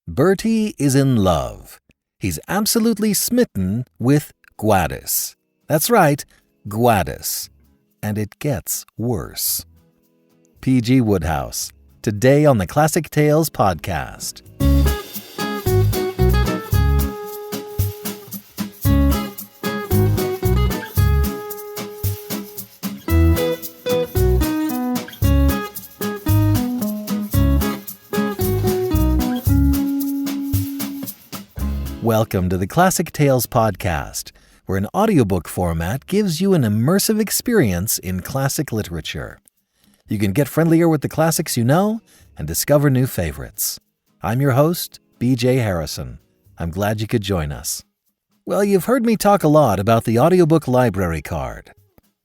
Bertie is in love. He's absolutely smitten with Gwladys. That's right, Gwladys. And it gets worse. P.G. Wodehouse, today on the Classic Tales podcast. Welcome to the Classic Tales podcast, where an audiobook format gives you an immersive experience in classic literature. You can get friendlier with the classics you know and discover new favorites. I'm your host, B.J. Harrison. I'm glad you could join us. Well, you've heard me talk a lot about the audiobook library card.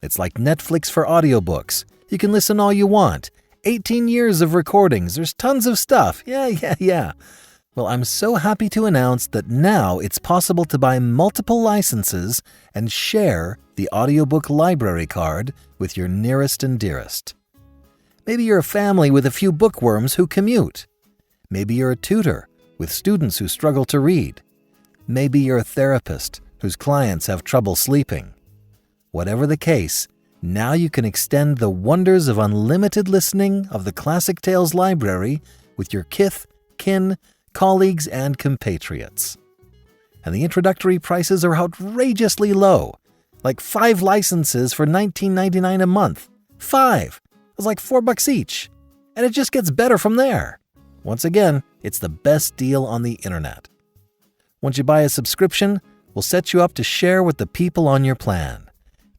It's like Netflix for audiobooks. You can listen all you want. 18 years of recordings. There's tons of stuff. Yeah. Well, I'm so happy to announce that now it's possible to buy multiple licenses and share the audiobook library card with your nearest and dearest. Maybe you're a family with a few bookworms who commute. Maybe you're a tutor with students who struggle to read. Maybe you're a therapist whose clients have trouble sleeping. Whatever the case, now you can extend the wonders of unlimited listening of the Classic Tales library with your kith, kin, colleagues, and compatriots. And the introductory prices are outrageously low, like 5 licenses for $19.99 a month. 5! It's like $4 each. And it just gets better from there. Once again, it's the best deal on the internet. Once you buy a subscription, we'll set you up to share with the people on your plan.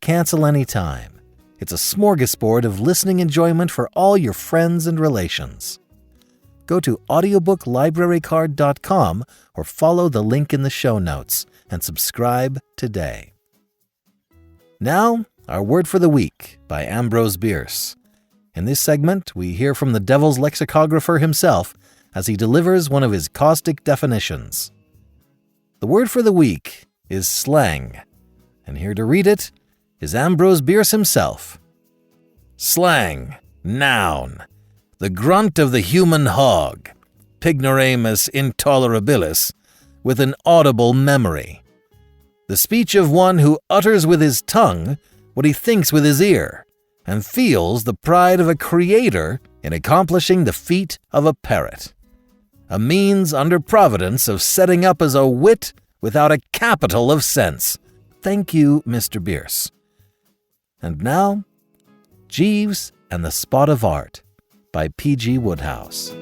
Cancel anytime. It's a smorgasbord of listening enjoyment for all your friends and relations. Go to audiobooklibrarycard.com or follow the link in the show notes and subscribe today. Now, our word for the week by Ambrose Bierce. In this segment, we hear from the Devil's lexicographer himself as he delivers one of his caustic definitions. The word for the week is slang, and here to read it is Ambrose Bierce himself. Slang, noun. The grunt of the human hog, pignoramus intolerabilis, with an audible memory. The speech of one who utters with his tongue what he thinks with his ear, and feels the pride of a creator in accomplishing the feat of a parrot. A means under providence of setting up as a wit without a capital of sense. Thank you, Mr. Bierce. And now, Jeeves and the Spot of Art by P.G. Wodehouse.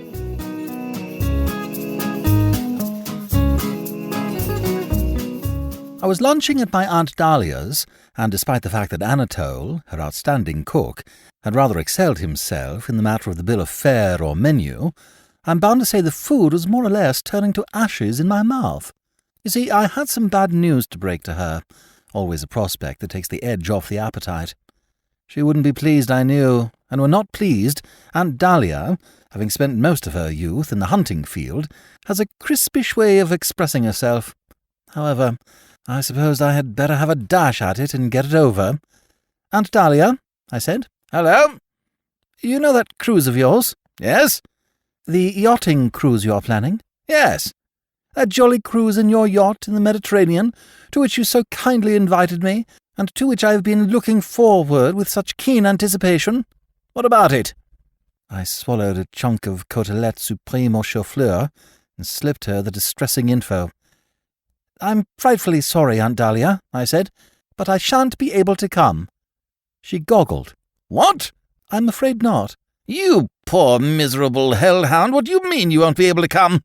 I was lunching at my Aunt Dahlia's, and despite the fact that Anatole, her outstanding cook, had rather excelled himself in the matter of the bill of fare or menu, I'm bound to say the food was more or less turning to ashes in my mouth. You see, I had some bad news to break to her, always a prospect that takes the edge off the appetite. She wouldn't be pleased, I knew, and when not pleased, Aunt Dahlia, having spent most of her youth in the hunting field, has a crispish way of expressing herself. However, I supposed I had better have a dash at it and get it over. Aunt Dahlia, I said. Hello? You know that cruise of yours? Yes. The yachting cruise you're planning? Yes. That jolly cruise in your yacht in the Mediterranean, to which you so kindly invited me, and to which I have been looking forward with such keen anticipation. What about it? I swallowed a chunk of côtelette supreme au chou-fleur and slipped her the distressing info. I'm frightfully sorry, Aunt Dahlia, I said, but I shan't be able to come. She goggled. What? I'm afraid not. You poor miserable hellhound, what do you mean you won't be able to come?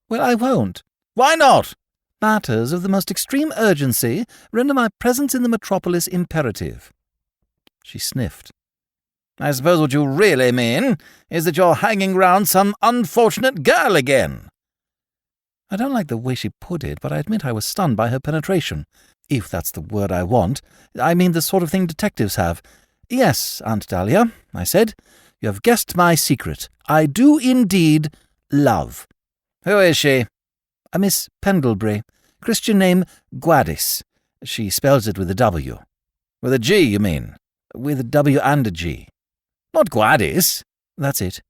Well, I won't. Why not? Matters of the most extreme urgency render my presence in the metropolis imperative. She sniffed. I suppose what you really mean is that you're hanging round some unfortunate girl again. I don't like the way she put it, but I admit I was stunned by her penetration, if that's the word I want. I mean the sort of thing detectives have. Yes, Aunt Dahlia, I said, you have guessed my secret. I do indeed love. Who is she? A Miss Pendlebury. Christian name Gwladys. She spells it with a W. With a G, you mean? With a W and a G. Not Gwladys. That's it.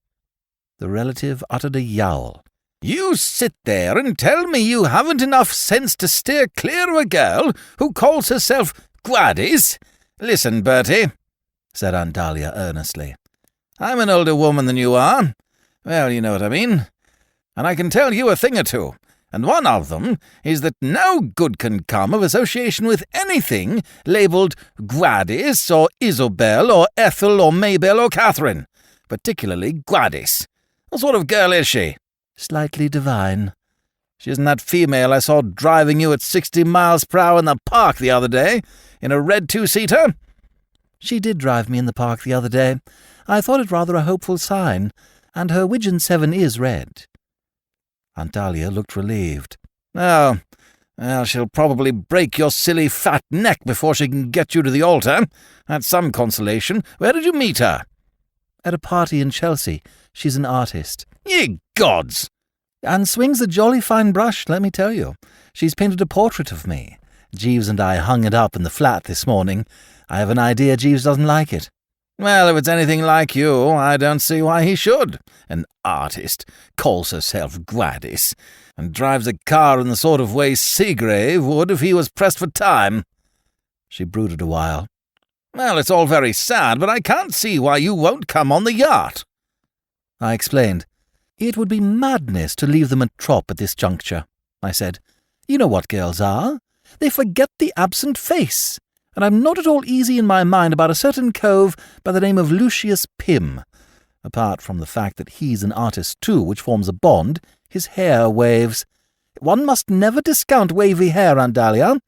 The relative uttered a yowl. You sit there and tell me you haven't enough sense to steer clear of a girl who calls herself Gwladys? Listen, Bertie, said Aunt Dahlia earnestly. I'm an older woman than you are. Well, you know what I mean. And I can tell you a thing or two, and one of them is that no good can come of association with anything labelled Gwladys or Isobel or Ethel or Mabel or Catherine, particularly Gwladys. What sort of girl is she? Slightly divine. She isn't that female I saw driving you at 60 miles per hour in the park the other day, in a red two-seater? She did drive me in the park the other day. I thought it rather a hopeful sign, and her Widgeon 7 is red. Aunt Dahlia looked relieved. Oh, well, she'll probably break your silly fat neck before she can get you to the altar. That's some consolation. Where did you meet her? At a party in Chelsea. She's an artist. Ye gods! And swings a jolly fine brush, let me tell you. She's painted a portrait of me. Jeeves and I hung it up in the flat this morning. I have an idea Jeeves doesn't like it. Well, if it's anything like you, I don't see why he should. An artist, calls herself Gwladys, and drives a car in the sort of way Seagrave would if he was pressed for time. She brooded a while. Well, it's all very sad, but I can't see why you won't come on the yacht. I explained. It would be madness to leave them at Trop at this juncture, I said. You know what girls are. They forget the absent face, and I'm not at all easy in my mind about a certain cove by the name of Lucius Pym. Apart from the fact that he's an artist too, which forms a bond, his hair waves. One must never discount wavy hair, Aunt Dahlia.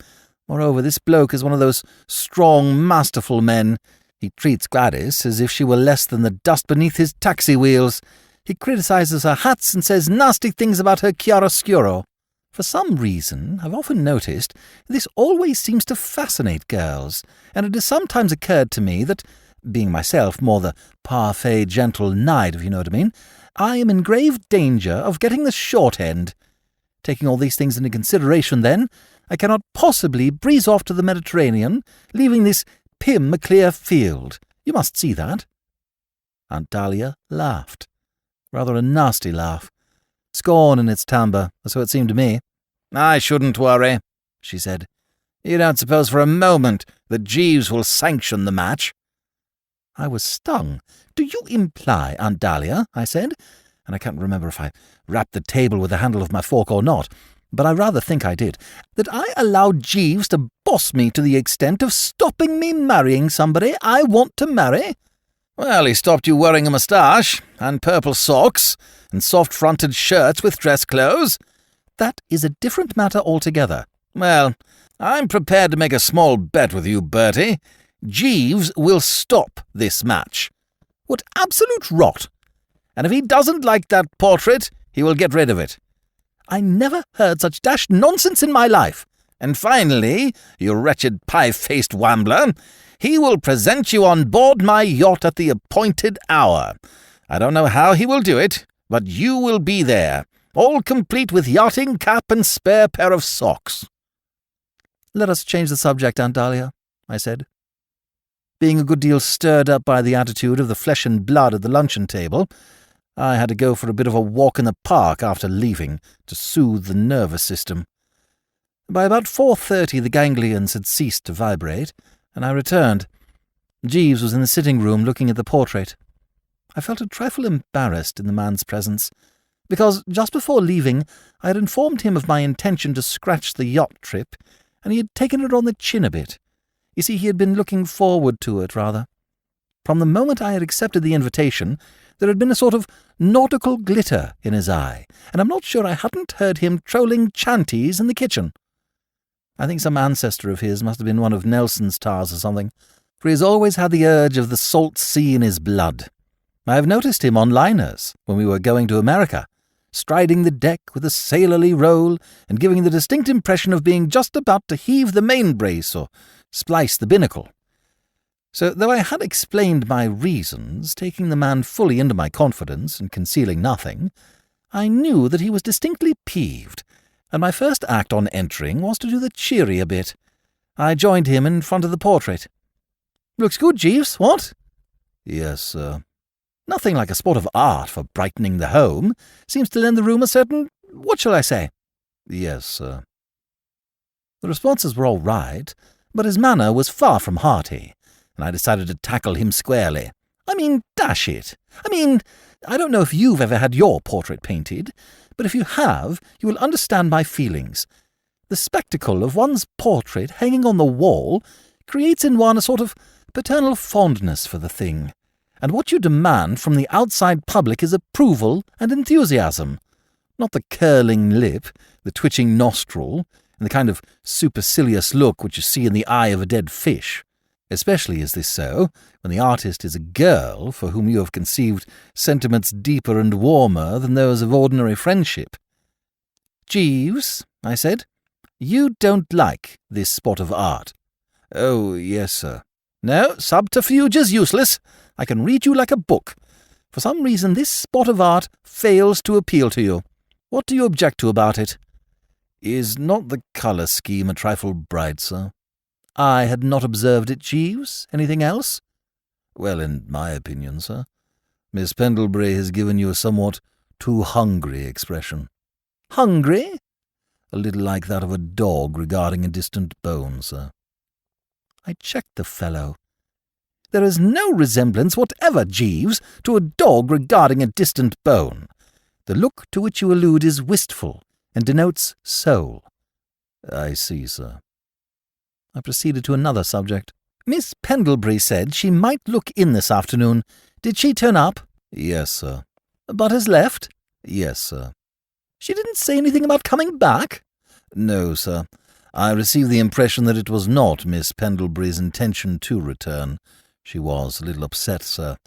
Moreover, this bloke is one of those strong, masterful men. He treats Gwladys as if she were less than the dust beneath his taxi wheels. He criticises her hats and says nasty things about her chiaroscuro. For some reason, I've often noticed, this always seems to fascinate girls, and it has sometimes occurred to me that, being myself more the parfait gentle knight, if you know what I mean, I am in grave danger of getting the short end. Taking all these things into consideration, then, I cannot possibly breeze off to the Mediterranean, leaving this Pym a clear field. You must see that. Aunt Dahlia laughed. Rather a nasty laugh. Scorn in its timbre, or so it seemed to me. I shouldn't worry, she said. You don't suppose for a moment that Jeeves will sanction the match? I was stung. Do you imply, Aunt Dahlia, I said, and I can't remember if I rapped the table with the handle of my fork or not, but I rather think I did, that I allowed Jeeves to boss me to the extent of stopping me marrying somebody I want to marry? Well, he stopped you wearing a moustache, and purple socks, and soft-fronted shirts with dress clothes. That is a different matter altogether. Well, I'm prepared to make a small bet with you, Bertie. Jeeves will stop this match. What absolute rot! And if he doesn't like that portrait, he will get rid of it. I never heard such dashed nonsense in my life. And finally, you wretched pie-faced wambler, he will present you on board my yacht at the appointed hour. I don't know how he will do it, but you will be there, all complete with yachting cap and spare pair of socks. Let us change the subject, Aunt Dahlia, I said. Being a good deal stirred up by the attitude of the flesh and blood at the luncheon table, I had to go for a bit of a walk in the park after leaving to soothe the nervous system. By about 4:30 the ganglions had ceased to vibrate, and I returned. Jeeves was in the sitting-room looking at the portrait. I felt a trifle embarrassed in the man's presence, because just before leaving I had informed him of my intention to scratch the yacht trip, and he had taken it on the chin a bit. You see, he had been looking forward to it, rather. From the moment I had accepted the invitation, there had been a sort of nautical glitter in his eye, and I'm not sure I hadn't heard him trolling chanties in the kitchen. I think some ancestor of his must have been one of Nelson's tars or something, for he has always had the urge of the salt sea in his blood. I have noticed him on liners, when we were going to America, striding the deck with a sailorly roll and giving the distinct impression of being just about to heave the main-brace or splice the binnacle. So, though I had explained my reasons, taking the man fully into my confidence and concealing nothing, I knew that he was distinctly peeved, and my first act on entering was to do the cheery a bit. I joined him in front of the portrait. "Looks good, Jeeves, what?" "Yes, sir." "Nothing like a spot of art for brightening the home. Seems to lend the room a certain What shall I say?" "Yes, sir." The responses were all right, but his manner was far from hearty, and I decided to tackle him squarely. Dash it. I don't know if you've ever had your portrait painted, but if you have, you will understand my feelings. The spectacle of one's portrait hanging on the wall creates in one a sort of paternal fondness for the thing, and what you demand from the outside public is approval and enthusiasm, not the curling lip, the twitching nostril, and the kind of supercilious look which you see in the eye of a dead fish. Especially is this so when the artist is a girl for whom you have conceived sentiments deeper and warmer than those of ordinary friendship. "Jeeves," I said, "you don't like this spot of art." "Oh, yes, sir." "No, subterfuge is useless. I can read you like a book. For some reason this spot of art fails to appeal to you. What do you object to about it?" "Is not the colour scheme a trifle bright, sir?" "I had not observed it, Jeeves. Anything else?" "Well, in my opinion, sir, Miss Pendlebury has given you a somewhat too hungry expression." "Hungry?" "A little like that of a dog regarding a distant bone, sir." I checked the fellow. "There is no resemblance whatever, Jeeves, to a dog regarding a distant bone. The look to which you allude is wistful and denotes soul." "I see, sir." I proceeded to another subject. "Miss Pendlebury said she might look in this afternoon. Did she turn up?" "Yes, sir." "But has left?" "Yes, sir." "She didn't say anything about coming back?" "No, sir. I received the impression that it was not Miss Pendlebury's intention to return. She was a little upset, sir,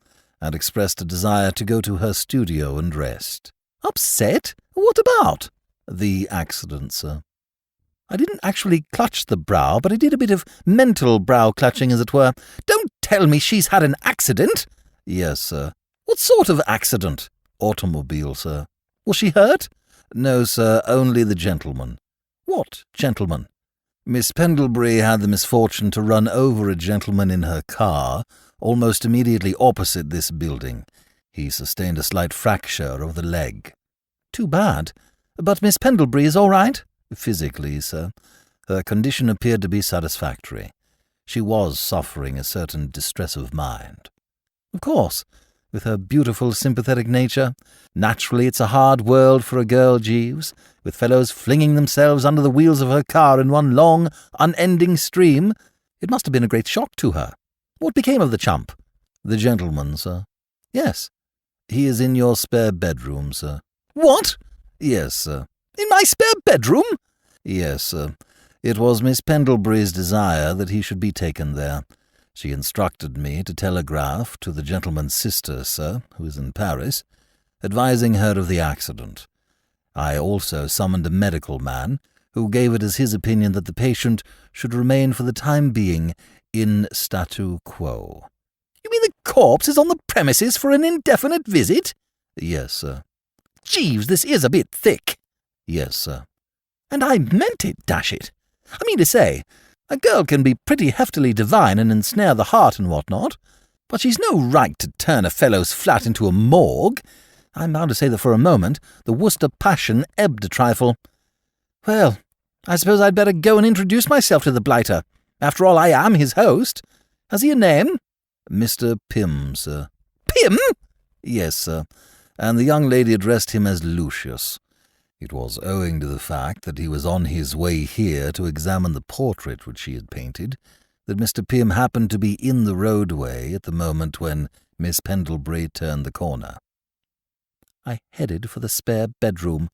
and expressed a desire to go to her studio and rest." "Upset? What about?" "The accident, sir." I didn't actually clutch the brow, but I did a bit of mental brow-clutching, as it were. "Don't tell me she's had an accident?" "Yes, sir." "What sort of accident?" "Automobile, sir." "Was she hurt?" "No, sir, only the gentleman." "What gentleman?" "Miss Pendlebury had the misfortune to run over a gentleman in her car, almost immediately opposite this building. He sustained a slight fracture of the leg." "Too bad. But Miss Pendlebury is all right?" "Physically, sir. Her condition appeared to be satisfactory. She was suffering a certain distress of mind." "Of course, with her beautiful, sympathetic nature. Naturally, it's a hard world for a girl, Jeeves, with fellows flinging themselves under the wheels of her car in one long, unending stream. It must have been a great shock to her. What became of the chump?" "The gentleman, sir." "Yes." "He is in your spare bedroom, sir." "What?" "Yes, sir." "In my spare bedroom?" "Yes, sir. It was Miss Pendlebury's desire that he should be taken there. She instructed me to telegraph to the gentleman's sister, sir, who is in Paris, advising her of the accident. I also summoned a medical man, who gave it as his opinion that the patient should remain for the time being in statu quo." "You mean the corpse is on the premises for an indefinite visit?" "Yes, sir." "Jeeves, this is a bit thick." "Yes, sir." "And I meant it, dash it. I mean to say, a girl can be pretty heftily divine and ensnare the heart and what not, but she's no right to turn a fellow's flat into a morgue. I'm bound to say that for a moment the Worcester passion ebbed a trifle. Well, I suppose I'd better go and introduce myself to the blighter. After all, I am his host. Has he a name?" "Mr. Pym, sir." "Pym?" "Yes, sir, and the young lady addressed him as Lucius. It was owing to the fact that he was on his way here to examine the portrait which she had painted that Mr. Pym happened to be in the roadway at the moment when Miss Pendlebury turned the corner." I headed for the spare bedroom.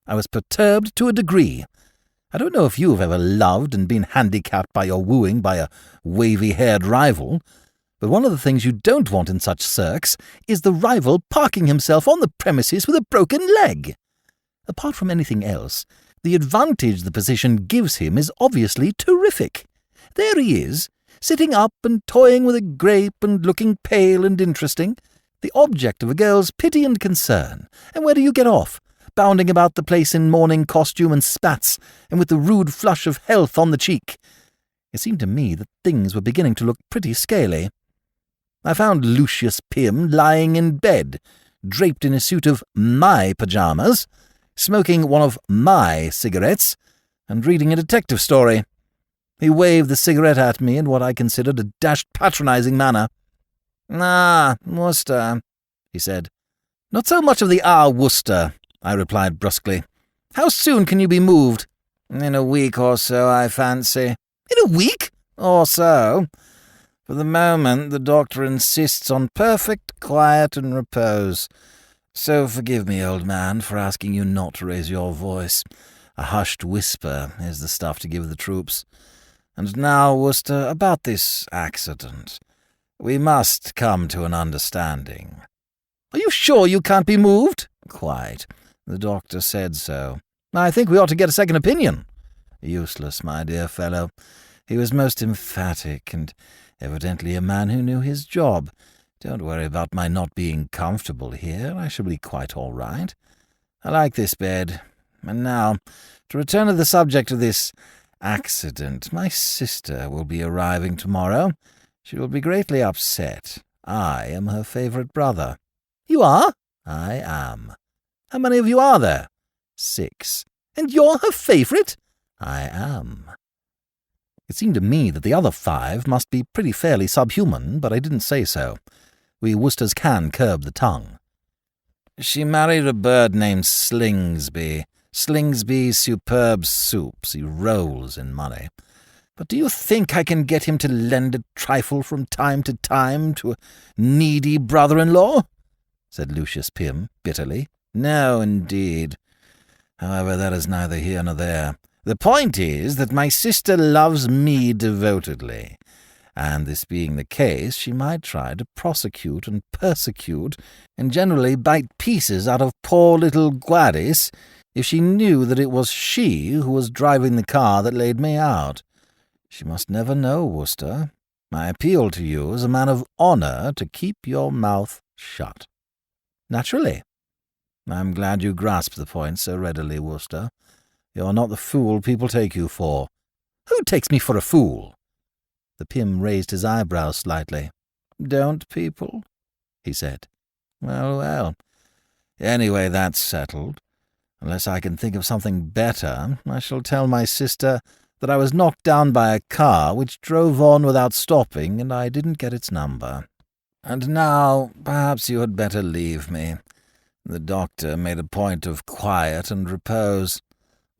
I was perturbed to a degree. I don't know if you have ever loved and been handicapped by your wooing by a wavy-haired rival, but one of the things you don't want in such cirques is the rival parking himself on the premises with a broken leg. Apart from anything else, the advantage the position gives him is obviously terrific. There he is, sitting up and toying with a grape and looking pale and interesting, the object of a girl's pity and concern. And where do you get off? Bounding about the place in morning costume and spats, and with the rude flush of health on the cheek. It seemed to me that things were beginning to look pretty scaly. I found Lucius Pym lying in bed, draped in a suit of my pyjamas, smoking one of my cigarettes and reading a detective story. He waved the cigarette at me in what I considered a dashed patronising manner. "Ah, Worcester," he said. "Not so much of the Worcester," I replied brusquely. "How soon can you be moved?" "In a week or so, I fancy." "In a week?" "Or so. For the moment, the doctor insists on perfect quiet and repose. So forgive me, old man, for asking you not to raise your voice. A hushed whisper is the stuff to give the troops. And now, Worcester, about this accident. We must come to an understanding." "Are you sure you can't be moved?" "Quite. The doctor said so." "I think we ought to get a second opinion." "Useless, my dear fellow. He was most emphatic, and evidently a man who knew his job. Don't worry about my not being comfortable here. I shall be quite all right. I like this bed. And now, to return to the subject of this accident, my sister will be arriving tomorrow. She will be greatly upset. I am her favourite brother." "You are?" "I am." "How many of you are there?" 6. "And you're her favourite?" "I am." It seemed to me that the other 5 must be pretty fairly subhuman, but I didn't say so. We Worcesters can curb the tongue. "She married a bird named Slingsby. Slingsby superb soups. He rolls in money. But do you think I can get him to lend a trifle from time to time to a needy brother-in-law?" said Lucius Pym bitterly. "No, indeed. However, that is neither here nor there. The point is that my sister loves me devotedly, and this being the case, she might try to prosecute and persecute and generally bite pieces out of poor little Gwladys if she knew that it was she who was driving the car that laid me out. She must never know, Worcester. I appeal to you as a man of honour to keep your mouth shut." "Naturally." "I'm glad you grasp the point so readily, Worcester. You're not the fool people take you for." "Who takes me for a fool?" The Pym raised his eyebrows slightly. "Don't people?" he said. Well. Anyway, that's settled. Unless I can think of something better, I shall tell my sister that I was knocked down by a car which drove on without stopping, and I didn't get its number. And now, perhaps you had better leave me. The doctor made a point of quiet and repose.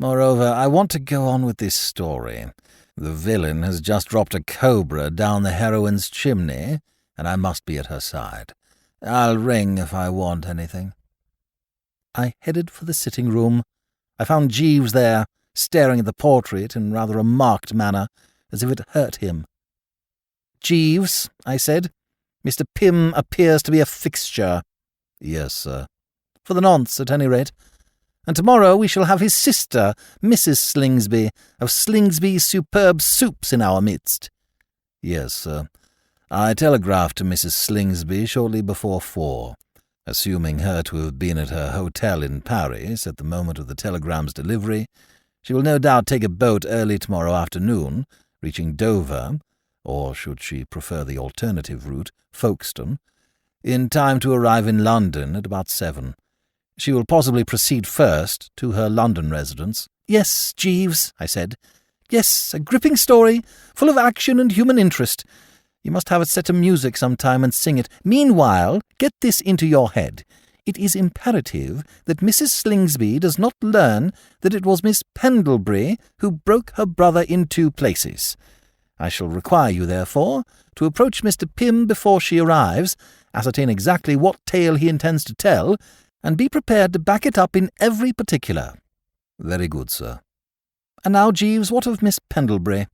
Moreover, I want to go on with this story. The villain has just dropped a cobra down the heroine's chimney, and I must be at her side. I'll ring if I want anything." I headed for the sitting-room. I found Jeeves there, staring at the portrait in rather a marked manner, as if it hurt him. "Jeeves," I said, "Mr. Pym appears to be a fixture." "Yes, sir." "For the nonce, at any rate. And tomorrow we shall have his sister, Mrs. Slingsby, of Slingsby Superb Soups, in our midst." "Yes, sir. I telegraphed to Mrs. Slingsby shortly before 4. Assuming her to have been at her hotel in Paris at the moment of the telegram's delivery, she will no doubt take a boat early tomorrow afternoon, reaching Dover, or, should she prefer the alternative route, Folkestone, in time to arrive in London at about 7. She will possibly proceed first to her London residence." "Yes, Jeeves," I said. "Yes, a gripping story, full of action and human interest. You must have it set to music sometime and sing it. Meanwhile, get this into your head. It is imperative that Mrs. Slingsby does not learn that it was Miss Pendlebury who broke her brother in 2 places. I shall require you, therefore, to approach Mr. Pym before she arrives, ascertain exactly what tale he intends to tell, and be prepared to back it up in every particular." "Very good, sir." "And now, Jeeves, what of Miss Pendlebury?"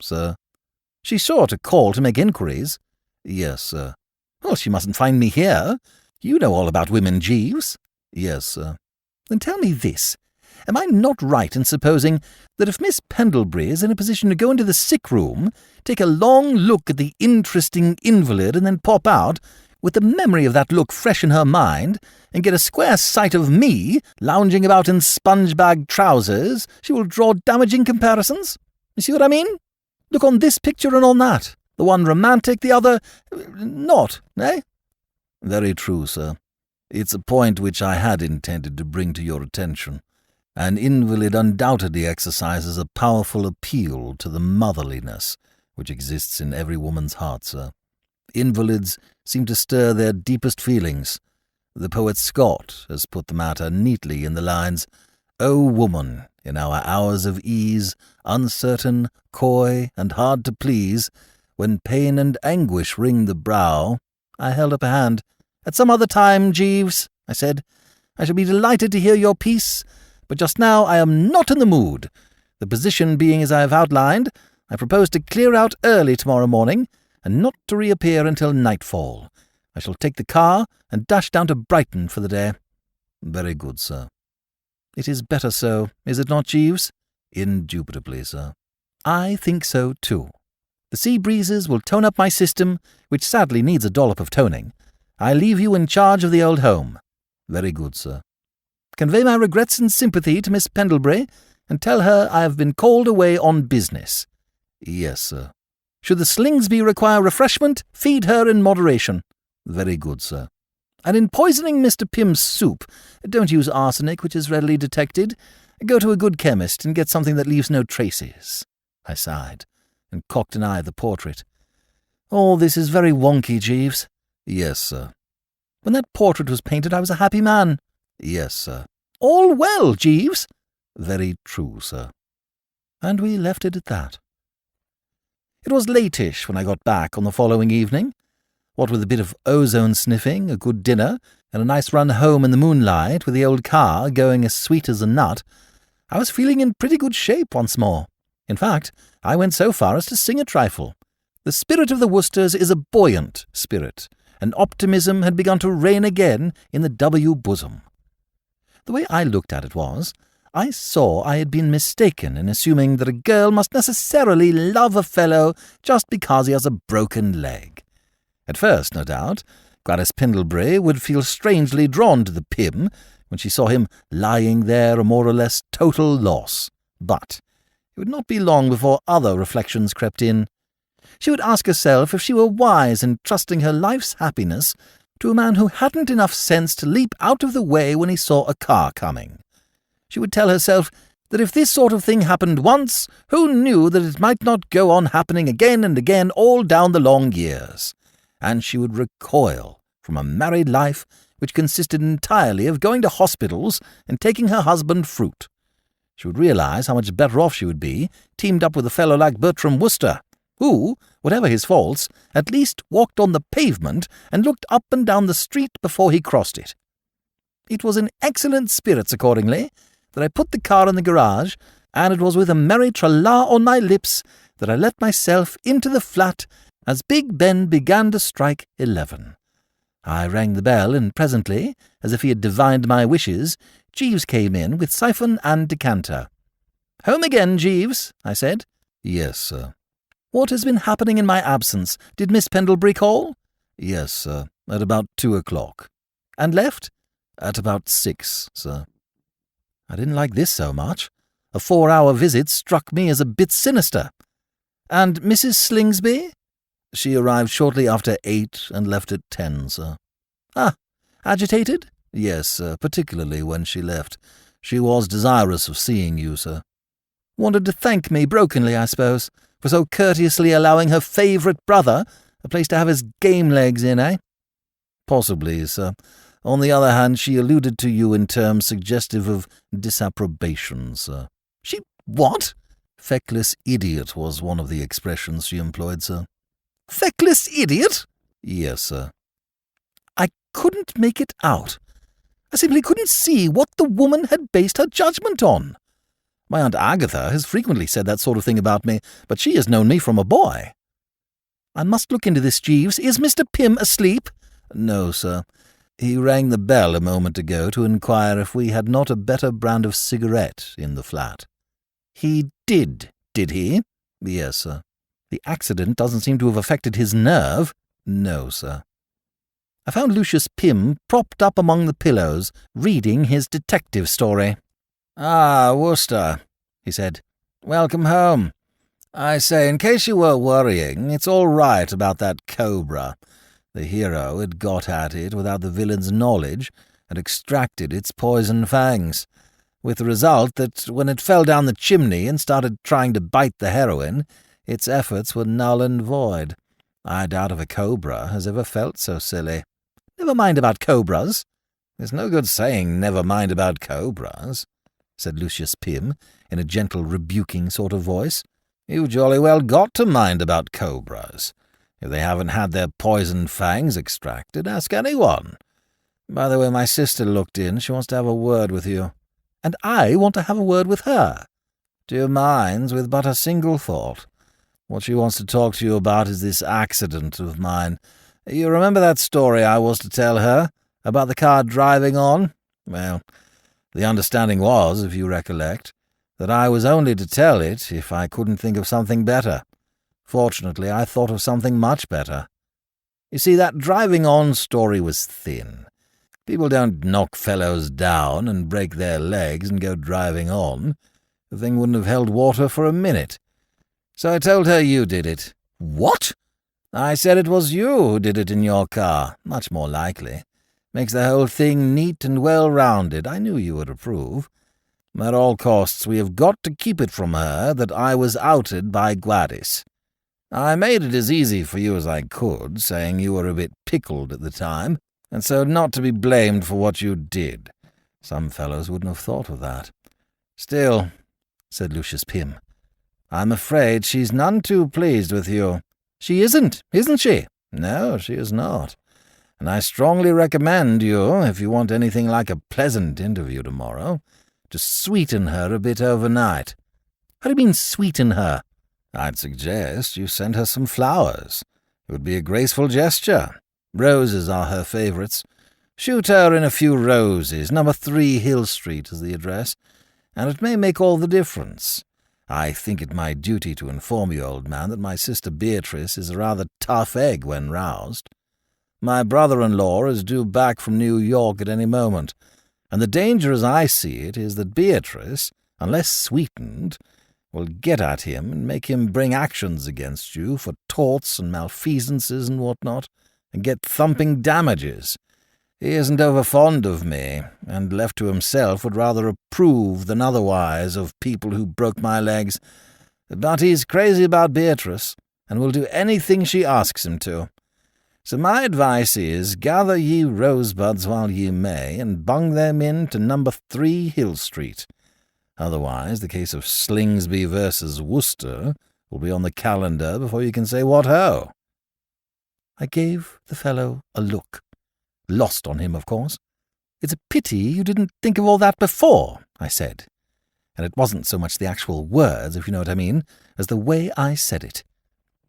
"Sir?" "She's sure to call to make inquiries." "Yes, sir." "Well, she mustn't find me here. You know all about women, Jeeves." "Yes, sir." "Then tell me this. Am I not right in supposing that if Miss Pendlebury is in a position to go into the sick-room, take a long look at the interesting invalid, and then pop out, with the memory of that look fresh in her mind, and get a square sight of me lounging about in sponge-bag trousers, she will draw damaging comparisons? You see what I mean? Look on this picture and on that. The one romantic, the other not, eh?" "Very true, sir. It's a point which I had intended to bring to your attention. An invalid undoubtedly exercises a powerful appeal to the motherliness which exists in every woman's heart, sir. Invalids seem to stir their deepest feelings. The poet Scott has put the matter neatly in the lines, "O woman, in our hours of ease, uncertain, coy, and hard to please, when pain and anguish wring the brow." I held up a hand. "At some other time, Jeeves," I said, "I shall be delighted to hear your piece, but just now I am not in the mood. The position being as I have outlined, I propose to clear out early tomorrow morning, and not to reappear until nightfall. I shall take the car and dash down to Brighton for the day." "Very good, sir." "It is better so, is it not, Jeeves?" "Indubitably, sir." "I think so, too. The sea breezes will tone up my system, which sadly needs a dollop of toning. I leave you in charge of the old home." "Very good, sir." "Convey my regrets and sympathy to Miss Pendlebury, and tell her I have been called away on business." "Yes, sir." "Should the Slingsby require refreshment, feed her in moderation." "Very good, sir." "And in poisoning Mr. Pym's soup, don't use arsenic, which is readily detected. Go to a good chemist and get something that leaves no traces." I sighed, and cocked an eye at the portrait. "All this is very wonky, Jeeves." "Yes, sir." "When that portrait was painted, I was a happy man." "Yes, sir." "All well, Jeeves." "Very true, sir." And we left it at that. It was late-ish when I got back on the following evening. What with a bit of ozone sniffing, a good dinner, and a nice run home in the moonlight with the old car going as sweet as a nut, I was feeling in pretty good shape once more. In fact, I went so far as to sing a trifle. The spirit of the Worcesters is a buoyant spirit, and optimism had begun to reign again in the W bosom. The way I looked at it was, I saw I had been mistaken in assuming that a girl must necessarily love a fellow just because he has a broken leg. At first, no doubt, Gwladys Pendlebury would feel strangely drawn to the Pym when she saw him lying there a more or less total loss. But it would not be long before other reflections crept in. She would ask herself if she were wise in trusting her life's happiness to a man who hadn't enough sense to leap out of the way when he saw a car coming. She would tell herself that if this sort of thing happened once, who knew that it might not go on happening again and again all down the long years? And she would recoil from a married life which consisted entirely of going to hospitals and taking her husband fruit. She would realize how much better off she would be, teamed up with a fellow like Bertram Wooster, who, whatever his faults, at least walked on the pavement and looked up and down the street before he crossed it. It was in excellent spirits, accordingly, that I put the car in the garage, and it was with a merry tra-la on my lips that I let myself into the flat as Big Ben began to strike 11. I rang the bell, and presently, as if he had divined my wishes, Jeeves came in with siphon and decanter. "Home again, Jeeves?" I said. "Yes, sir." "What has been happening in my absence? Did Miss Pendlebury call?" "Yes, sir, at about 2:00. "And left?" "At about 6, sir." I didn't like this so much. A 4-hour visit struck me as a bit sinister. "And Mrs. Slingsby?" "She arrived shortly after 8 and left at 10, sir." "Ah, agitated?" "Yes, sir, particularly when she left. She was desirous of seeing you, sir." "Wanted to thank me brokenly, I suppose, for so courteously allowing her favourite brother a place to have his game legs in, eh?" "Possibly, sir. On the other hand, she alluded to you in terms suggestive of disapprobation, sir." "She what?" "Feckless idiot was one of the expressions she employed, sir." "Feckless idiot?" "Yes, sir." I couldn't make it out. I simply couldn't see what the woman had based her judgment on. My Aunt Agatha has frequently said that sort of thing about me, but she has known me from a boy. "I must look into this, Jeeves. Is Mr. Pym asleep?" "No, sir. He rang the bell a moment ago to inquire if we had not a better brand of cigarette in the flat." "He did he?" "Yes, sir." "The accident doesn't seem to have affected his nerve." "No, sir." I found Lucius Pym propped up among the pillows, reading his detective story. "Ah, Worcester," he said. "Welcome home. I say, in case you were worrying, it's all right about that cobra. The hero had got at it without the villain's knowledge and extracted its poison fangs. with the result that when it fell down the chimney and started trying to bite the heroine, its efforts were null and void. I doubt if a cobra has ever felt so silly. Never mind about cobras. There's no good saying never mind about cobras, said Lucius Pym, in a gentle, rebuking sort of voice. You've jolly well got to mind about cobras. If they haven't had their poisoned fangs extracted, ask anyone. By the way, my sister looked in. She wants to have a word with you. And I want to have a word with her. 2 minds with but a single thought. What she wants to talk to you about is this accident of mine. You remember that story I was to tell her, about the car driving on? Well, the understanding was, if you recollect, that I was only to tell it if I couldn't think of something better. Fortunately, I thought of something much better. You see, that driving on story was thin. People don't knock fellows down and break their legs and go driving on. The thing wouldn't have held water for a minute. So I told her you did it. What? I said it was you who did it in your car. Much more likely. Makes the whole thing neat and well-rounded. I knew you would approve. At all costs, we have got to keep it from her that I was outed by Gwladys. I made it as easy for you as I could, saying you were a bit pickled at the time, and so not to be blamed for what you did. Some fellows wouldn't have thought of that. Still, said Lucius Pym, I'm afraid she's none too pleased with you. She isn't she? No, she is not. And I strongly recommend you, if you want anything like a pleasant interview tomorrow, to sweeten her a bit overnight. How do you mean sweeten her? I'd suggest you send her some flowers. It would be a graceful gesture. Roses are her favourites. Shoot her in a few roses. No. 3 Hill Street is the address, and it may make all the difference. I think it my duty to inform you, old man, that my sister Beatrice is a rather tough egg when roused. My brother-in-law is due back from New York at any moment, and the danger as I see it is that Beatrice, unless sweetened, will get at him and make him bring actions against you for torts and malfeasances and what not, and get thumping damages. He isn't over fond of me, and left to himself would rather approve than otherwise of people who broke my legs. But he's crazy about Beatrice, and will do anything she asks him to. So my advice is, gather ye rosebuds while ye may, and bung them in to No. 3 Hill Street. Otherwise, the case of Slingsby versus Worcester will be on the calendar before you can say what-ho. I gave the fellow a look. Lost on him, of course. It's a pity you didn't think of all that before, I said. And it wasn't so much the actual words, if you know what I mean, as the way I said it.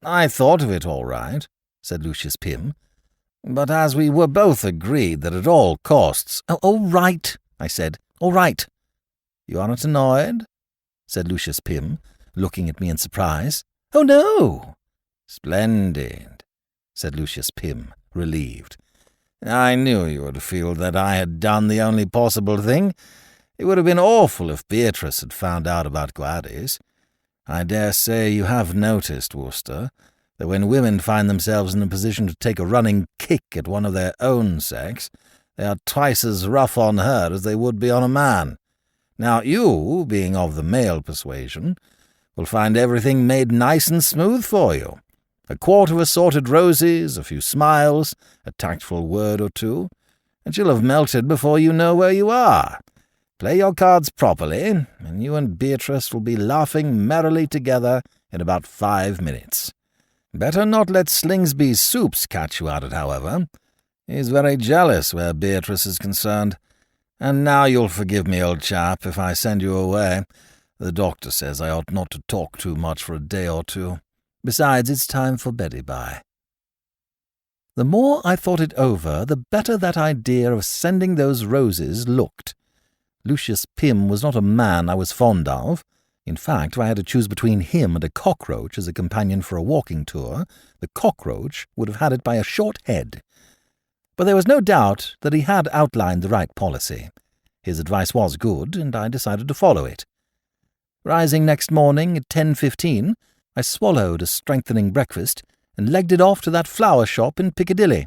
I thought of it all right, said Lucius Pym, but as we were both agreed that at all costs— All right, I said, all right. You are not annoyed? Said Lucius Pym, looking at me in surprise. Oh, no. Splendid, said Lucius Pym, relieved. I knew you would feel that I had done the only possible thing. It would have been awful if Beatrice had found out about Gwladys. I dare say you have noticed, Worcester, that when women find themselves in a position to take a running kick at one of their own sex, they are twice as rough on her as they would be on a man. Now you, being of the male persuasion, will find everything made nice and smooth for you. A quart of assorted roses, a few smiles, a tactful word or two, and she'll have melted before you know where you are. Play your cards properly, and you and Beatrice will be laughing merrily together in about 5 minutes. Better not let Slingsby's soups catch you at it, however. He's very jealous where Beatrice is concerned. And now you'll forgive me, old chap, if I send you away. The doctor says I ought not to talk too much for a day or two. Besides, it's time for beddy-bye. The more I thought it over, the better that idea of sending those roses looked. Lucius Pym was not a man I was fond of. In fact, if I had to choose between him and a cockroach as a companion for a walking tour, the cockroach would have had it by a short head. But there was no doubt that he had outlined the right policy. His advice was good, and I decided to follow it. Rising next morning at 10:15, I swallowed a strengthening breakfast and legged it off to that flower shop in Piccadilly.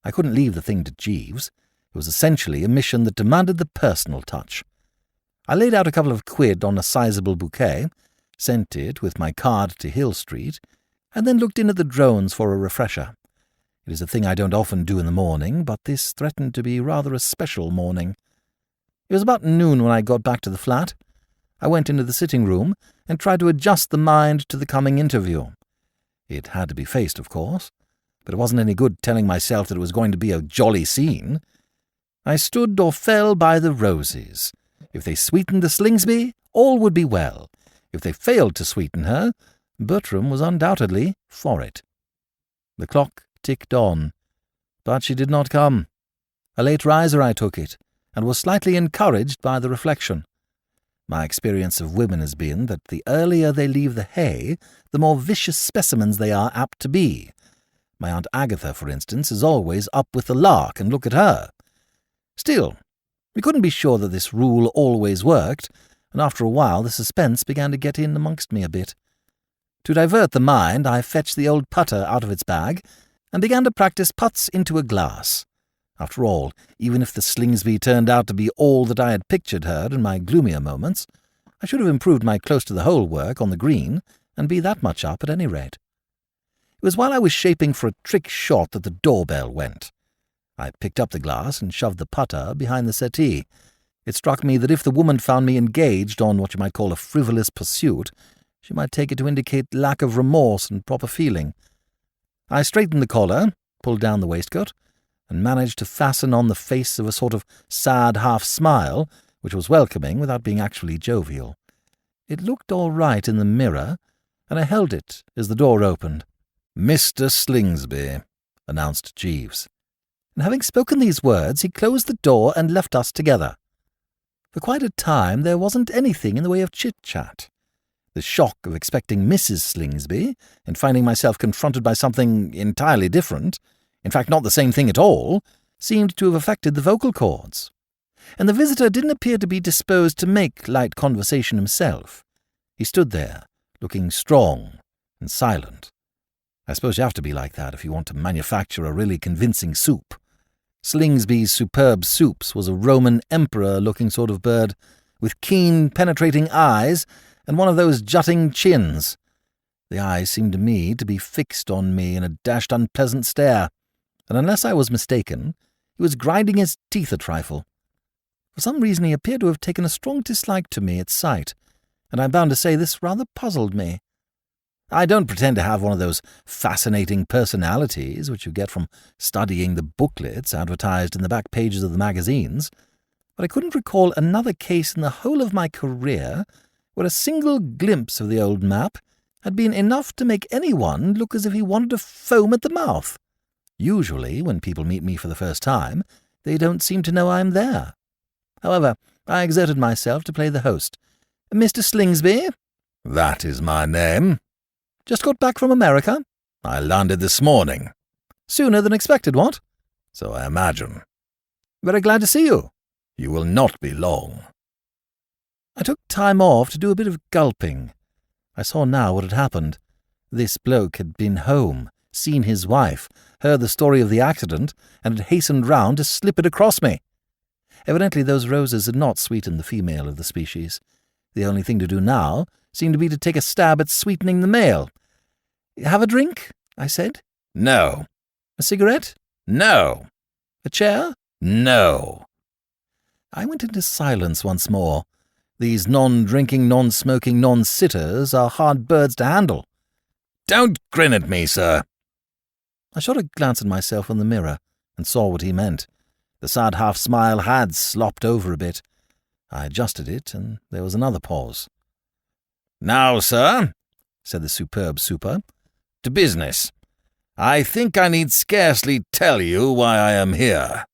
I couldn't leave the thing to Jeeves. It was essentially a mission that demanded the personal touch. I laid out a couple of quid on a sizable bouquet, sent it with my card to Hill Street, and then looked in at the drones for a refresher. It is a thing I don't often do in the morning, but this threatened to be rather a special morning. It was about noon when I got back to the flat. I went into the sitting room and tried to adjust the mind to the coming interview. It had to be faced, of course, but it wasn't any good telling myself that it was going to be a jolly scene. I stood or fell by the roses. If they sweetened the Slingsby, all would be well. If they failed to sweeten her, Bertram was undoubtedly for it. The clock ticked on, but she did not come. A late riser, I took it, and was slightly encouraged by the reflection. My experience of women has been that the earlier they leave the hay, the more vicious specimens they are apt to be. My Aunt Agatha, for instance, is always up with the lark, and look at her. Still, we couldn't be sure that this rule always worked, and after a while the suspense began to get in amongst me a bit. To divert the mind, I fetched the old putter out of its bag and began to practice putts into a glass. After all, even if the Slingsby turned out to be all that I had pictured her in my gloomier moments, I should have improved my close-to-the-hole work on the green and be that much up at any rate. It was while I was shaping for a trick shot that the doorbell went. I picked up the glass and shoved the putter behind the settee. It struck me that if the woman found me engaged on what you might call a frivolous pursuit, she might take it to indicate lack of remorse and proper feeling. I straightened the collar, pulled down the waistcoat, and managed to fasten on the face of a sort of sad half-smile, which was welcoming without being actually jovial. It looked all right in the mirror, and I held it as the door opened. "Mr. Slingsby," announced Jeeves. And having spoken these words, he closed the door and left us together. For quite a time there wasn't anything in the way of chit-chat. The shock of expecting Mrs. Slingsby and finding myself confronted by something entirely different, in fact not the same thing at all, seemed to have affected the vocal cords. And the visitor didn't appear to be disposed to make light conversation himself. He stood there, looking strong and silent. I suppose you have to be like that if you want to manufacture a really convincing soup. Slingsby's superb soups was a Roman emperor-looking sort of bird, with keen, penetrating eyes and one of those jutting chins. The eyes seemed to me to be fixed on me in a dashed unpleasant stare, and unless I was mistaken, he was grinding his teeth a trifle. For some reason he appeared to have taken a strong dislike to me at sight, and I'm bound to say this rather puzzled me. I don't pretend to have one of those fascinating personalities which you get from studying the booklets advertised in the back pages of the magazines, but I couldn't recall another case in the whole of my career where a single glimpse of the old map had been enough to make anyone look as if he wanted to foam at the mouth. Usually, when people meet me for the first time, they don't seem to know I'm there. However, I exerted myself to play the host. "Mr. Slingsby?" "That is my name." "Just got back from America?" "I landed this morning." "Sooner than expected, what?" "So I imagine." "Very glad to see you." "You will not be long." I took time off to do a bit of gulping. I saw now what had happened. This bloke had been home, seen his wife, heard the story of the accident, and had hastened round to slip it across me. Evidently those roses had not sweetened the female of the species. The only thing to do now seemed to be to take a stab at sweetening the male. "Have a drink?" I said. "No." "A cigarette?" "No." "A chair?" "No." I went into silence once more. These non-drinking, non-smoking, non-sitters are hard birds to handle. "Don't grin at me, sir." I shot a glance at myself in the mirror and saw what he meant. The sad half-smile had slopped over a bit. I adjusted it, and there was another pause. "Now, sir," said the superb super, "to business. I think I need scarcely tell you why I am here."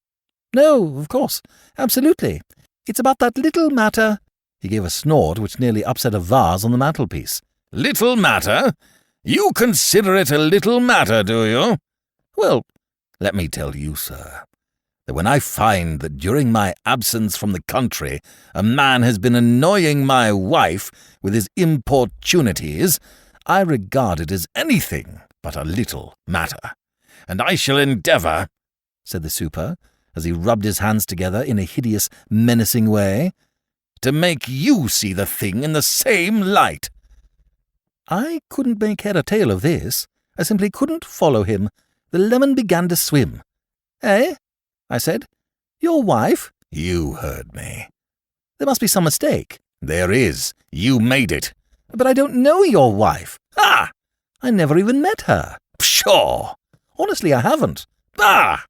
"No, of course, absolutely. It's about that little matter—" He gave a snort which nearly upset a vase on the mantelpiece. "Little matter? You consider it a little matter, do you? Well, let me tell you, sir, that when I find that during my absence from the country a man has been annoying my wife with his importunities, I regard it as anything but a little matter, and I shall endeavour," said the super, as he rubbed his hands together in a hideous, menacing way, to make you see the thing in the same light." I couldn't make head or tail of this. I simply couldn't follow him. The lemon began to swim. "Eh?" I said. "Your wife?" "You heard me." "There must be some mistake." "There is. You made it." "But I don't know your wife." "Ah!" "I never even met her." "Pshaw!" "Honestly, I haven't." "Ah!"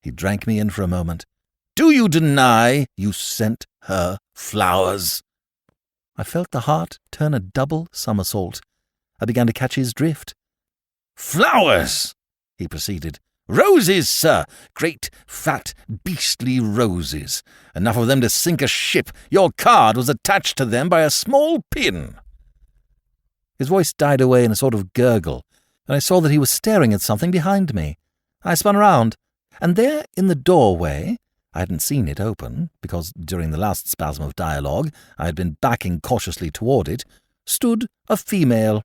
He drank me in for a moment. "Do you deny you sent her flowers?" I felt the heart turn a double somersault. I began to catch his drift. "Flowers!" he proceeded. "Roses, sir. Great, fat, beastly roses. Enough of them to sink a ship. Your card was attached to them by a small pin." His voice died away in a sort of gurgle, and I saw that he was staring at something behind me. I spun round, and there in the doorway, I hadn't seen it open, because during the last spasm of dialogue I had been backing cautiously toward it, stood a female.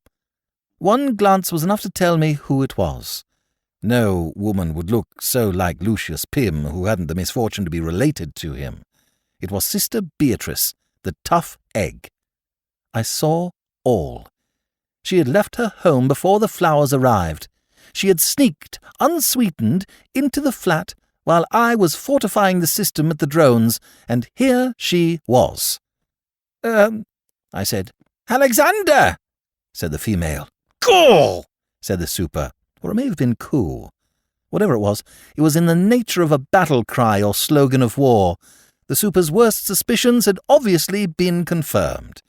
One glance was enough to tell me who it was. No woman would look so like Lucius Pym who hadn't the misfortune to be related to him. It was Sister Beatrice, the tough egg. I saw all. She had left her home before the flowers arrived. She had sneaked, unsweetened, into the flat while I was fortifying the system at the drones, and here she was. I said. "Alexander!" said the female. "Cool!" said the super. Or it may have been cool. Whatever it was in the nature of a battle cry or slogan of war. The super's worst suspicions had obviously been confirmed.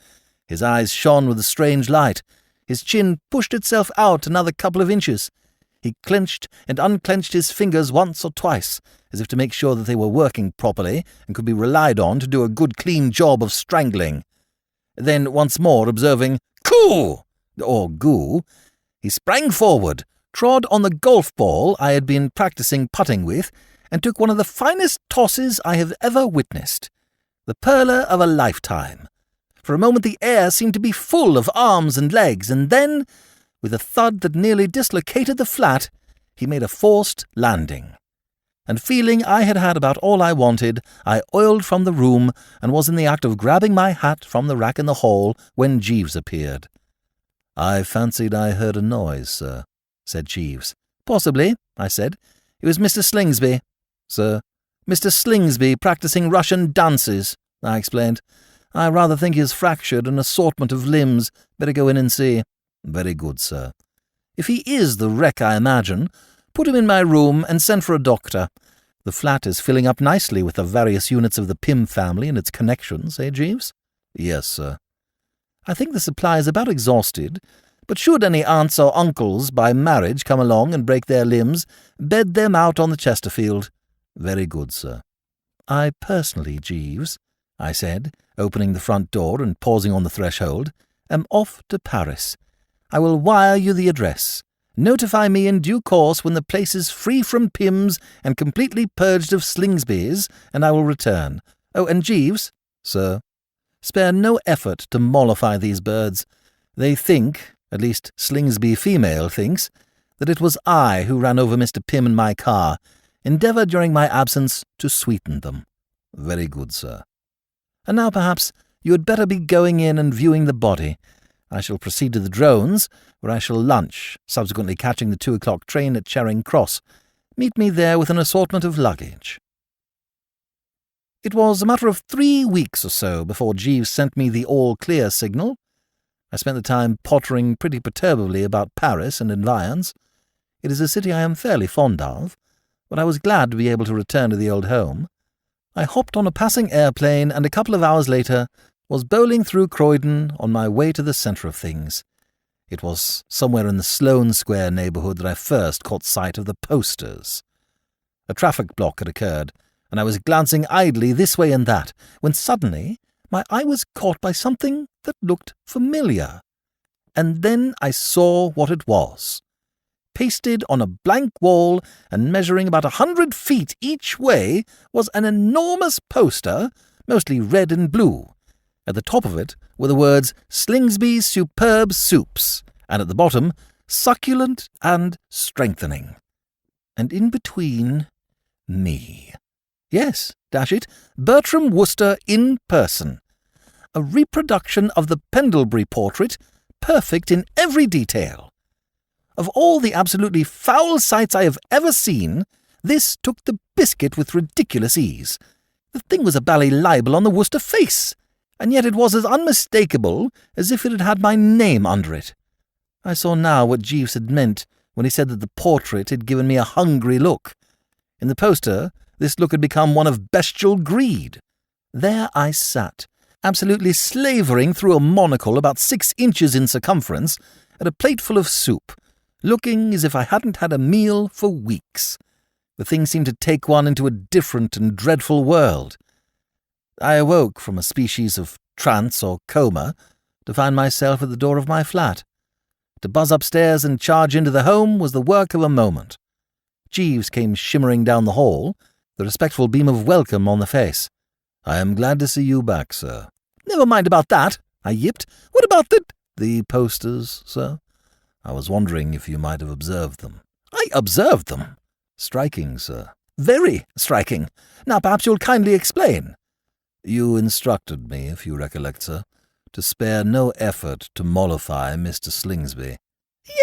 His eyes shone with a strange light. His chin pushed itself out another couple of inches. He clenched and unclenched his fingers once or twice, as if to make sure that they were working properly and could be relied on to do a good clean job of strangling. Then, once more observing, "Coo!" or goo, he sprang forward, trod on the golf ball I had been practicing putting with, and took one of the finest tosses I have ever witnessed. The perler of a lifetime. For a moment the air seemed to be full of arms and legs, and then, with a thud that nearly dislocated the flat, he made a forced landing. And feeling I had had about all I wanted, I oiled from the room and was in the act of grabbing my hat from the rack in the hall when Jeeves appeared. "I fancied I heard a noise, sir," said Jeeves. "Possibly," I said. "It was Mr. Slingsby." "Sir?" "Mr. Slingsby practising Russian dances," I explained. "I rather think he has fractured an assortment of limbs. Better go in and see." "Very good, sir." "If he is the wreck I imagine, put him in my room and send for a doctor. The flat is filling up nicely with the various units of the Pym family and its connections, eh, Jeeves?" "Yes, sir." "I think the supply is about exhausted, but should any aunts or uncles by marriage come along and break their limbs, bed them out on the Chesterfield." "Very good, sir." "I personally, Jeeves," I said, opening the front door and pausing on the threshold, "am off to Paris. I will wire you the address. Notify me in due course when the place is free from Pyms and completely purged of Slingsbys, and I will return. Oh, and Jeeves." "Sir?" "Spare no effort to mollify these birds. They think, at least Slingsby female thinks, that it was I who ran over Mr. Pym in my car. Endeavour during my absence to sweeten them." "Very good, sir." "And now perhaps you had better be going in and viewing the body. I shall proceed to the drones, where I shall lunch, subsequently catching the 2 o'clock train at Charing Cross. Meet me there with an assortment of luggage." It was a matter of 3 weeks or so before Jeeves sent me the all-clear signal. I spent the time pottering pretty perturbably about Paris and environs. It is a city I am fairly fond of, but I was glad to be able to return to the old home. I hopped on a passing airplane and a couple of hours later was bowling through Croydon on my way to the centre of things. It was somewhere in the Sloane Square neighbourhood that I first caught sight of the posters. A traffic block had occurred, and I was glancing idly this way and that, when suddenly my eye was caught by something that looked familiar. And then I saw what it was. Pasted on a blank wall and measuring about 100 feet each way was an enormous poster, mostly red and blue. At the top of it were the words "Slingsby's Superb Soups," and at the bottom, "Succulent and Strengthening." And in between, me. Yes, dash it, Bertram Wooster in person. A reproduction of the Pendlebury portrait, perfect in every detail. Of all the absolutely foul sights I have ever seen, this took the biscuit with ridiculous ease. The thing was a bally libel on the Wooster face, and yet it was as unmistakable as if it had had my name under it. I saw now what Jeeves had meant when he said that the portrait had given me a hungry look. In the poster, this look had become one of bestial greed. There I sat, absolutely slavering through a monocle about 6 inches in circumference at a plateful of soup, looking as if I hadn't had a meal for weeks. The thing seemed to take one into a different and dreadful world. I awoke from a species of trance or coma to find myself at the door of my flat. To buzz upstairs and charge into the home was the work of a moment. Jeeves came shimmering down the hall, the respectful beam of welcome on the face. "I am glad to see you back, sir." "Never mind about that," I yipped. "What about the posters, sir? I was wondering if you might have observed them." "I observed them?" "Striking, sir." "Very striking. Now perhaps you'll kindly explain." "You instructed me, if you recollect, sir, to spare no effort to mollify Mr. Slingsby."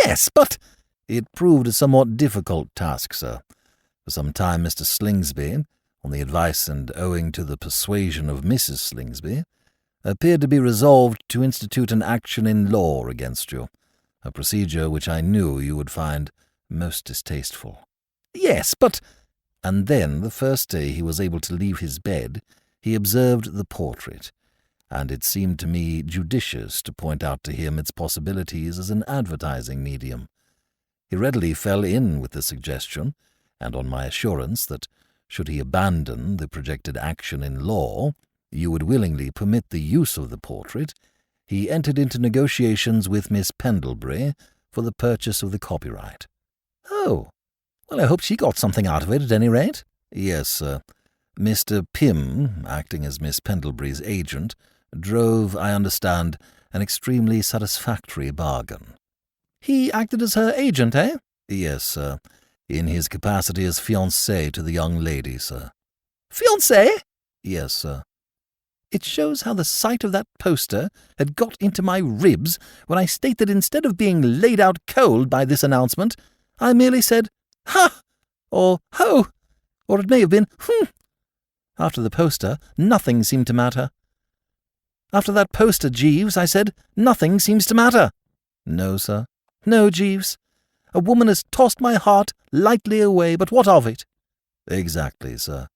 "Yes, but—" "It proved a somewhat difficult task, sir. For some time Mr. Slingsby, on the advice and owing to the persuasion of Mrs. Slingsby, appeared to be resolved to institute an action in law against you, a procedure which I knew you would find most distasteful." "Yes, but—" "And then, the first day he was able to leave his bed, he observed the portrait, and it seemed to me judicious to point out to him its possibilities as an advertising medium. He readily fell in with the suggestion, and on my assurance that, should he abandon the projected action in law, you would willingly permit the use of the portrait, he entered into negotiations with Miss Pendlebury for the purchase of the copyright." "Oh, well, I hope she got something out of it, at any rate." "Yes, sir. Mr. Pym, acting as Miss Pendlebury's agent, drove, I understand, an extremely satisfactory bargain." "He acted as her agent, eh?" "Yes, sir, in his capacity as fiancé to the young lady, sir." "Fiancé?" "Yes, sir." It shows how the sight of that poster had got into my ribs when I state that instead of being laid out cold by this announcement, I merely said, "Ha!" or "Ho!" or it may have been, "Hm!" After the poster, nothing seemed to matter. "After that poster, Jeeves," I said, "nothing seems to matter." "No, sir?" "No, Jeeves. A woman has tossed my heart lightly away, but what of it?" "Exactly, sir."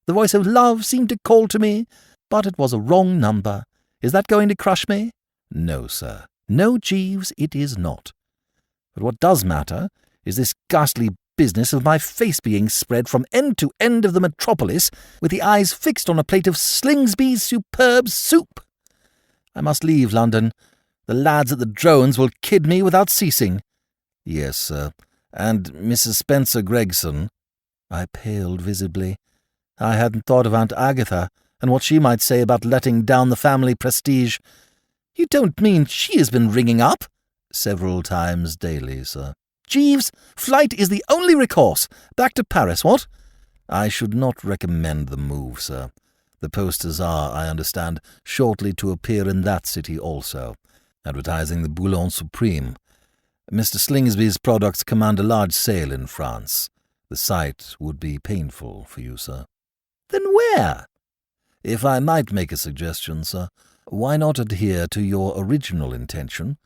"The voice of love seemed to call to me, but it was a wrong number. Is that going to crush me?" "No, sir." "No, Jeeves, it is not. But what does matter is this ghastly business of my face being spread from end to end of the metropolis with the eyes fixed on a plate of Slingsby's superb soup. I must leave London. The lads at the drones will kid me without ceasing." "Yes, sir. And Mrs. Spencer Gregson." I paled visibly. I hadn't thought of Aunt Agatha and what she might say about letting down the family prestige. "You don't mean she has been ringing up?" "Several times daily, sir." "Jeeves, flight is the only recourse. Back to Paris, what?" "I should not recommend the move, sir. The posters are, I understand, shortly to appear in that city also, advertising the Bouillon Supreme. Mr. Slingsby's products command a large sale in France. The sight would be painful for you, sir." "Then where?" "If I might make a suggestion, sir, why not adhere to your original intention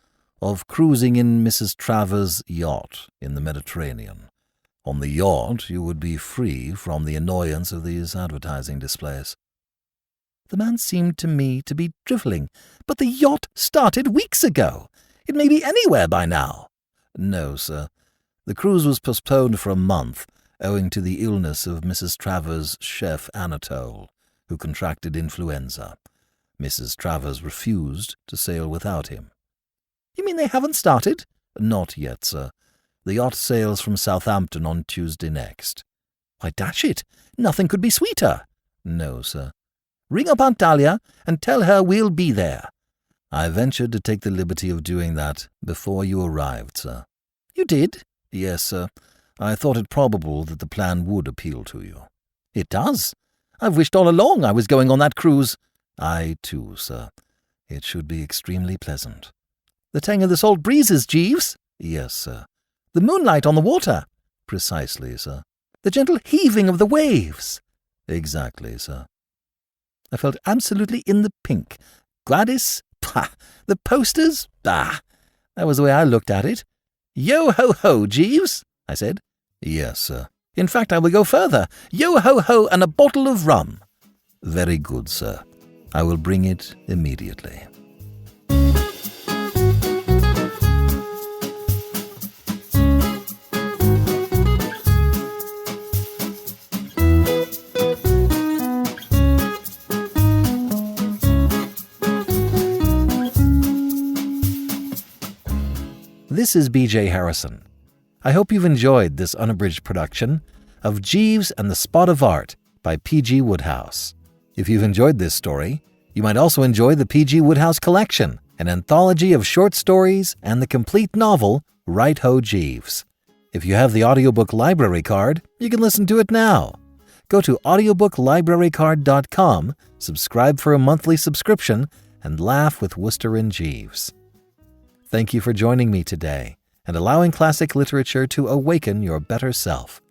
of cruising in Mrs. Travers' yacht in the Mediterranean? On the yacht you would be free from the annoyance of these advertising displays." The man seemed to me to be drivelling. "But the yacht started weeks ago. It may be anywhere by now." "No, sir. The cruise was postponed for a month, owing to the illness of Mrs. Travers' chef Anatole, who contracted influenza. Mrs. Travers refused to sail without him." "You mean they haven't started?" "Not yet, sir. The yacht sails from Southampton on Tuesday next." "Why, dash it, nothing could be sweeter." "No, sir." "Ring up Aunt Dahlia and tell her we'll be there." "I ventured to take the liberty of doing that before you arrived, sir." "You did?" "Yes, sir. I thought it probable that the plan would appeal to you." "It does. I've wished all along I was going on that cruise." "I too, sir. It should be extremely pleasant." "The tang of the salt breezes, Jeeves?" "Yes, sir." "The moonlight on the water?" "Precisely, sir." "The gentle heaving of the waves?" "Exactly, sir." I felt absolutely in the pink. Gwladys? Pah! The posters? Bah! That was the way I looked at it. "Yo-ho-ho, Jeeves," I said. "Yes, sir." "In fact, I will go further. Yo-ho-ho and a bottle of rum." "Very good, sir. I will bring it immediately." This is B.J. Harrison. I hope you've enjoyed this unabridged production of Jeeves and the Spot of Art by P.G. Wodehouse. If you've enjoyed this story, you might also enjoy the P.G. Wodehouse Collection, an anthology of short stories and the complete novel Right Ho, Jeeves. If you have the audiobook library card, you can listen to it now. Go to audiobooklibrarycard.com, subscribe for a monthly subscription, and laugh with Wooster and Jeeves. Thank you for joining me today and allowing classic literature to awaken your better self.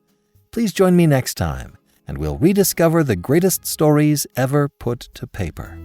Please join me next time, and we'll rediscover the greatest stories ever put to paper.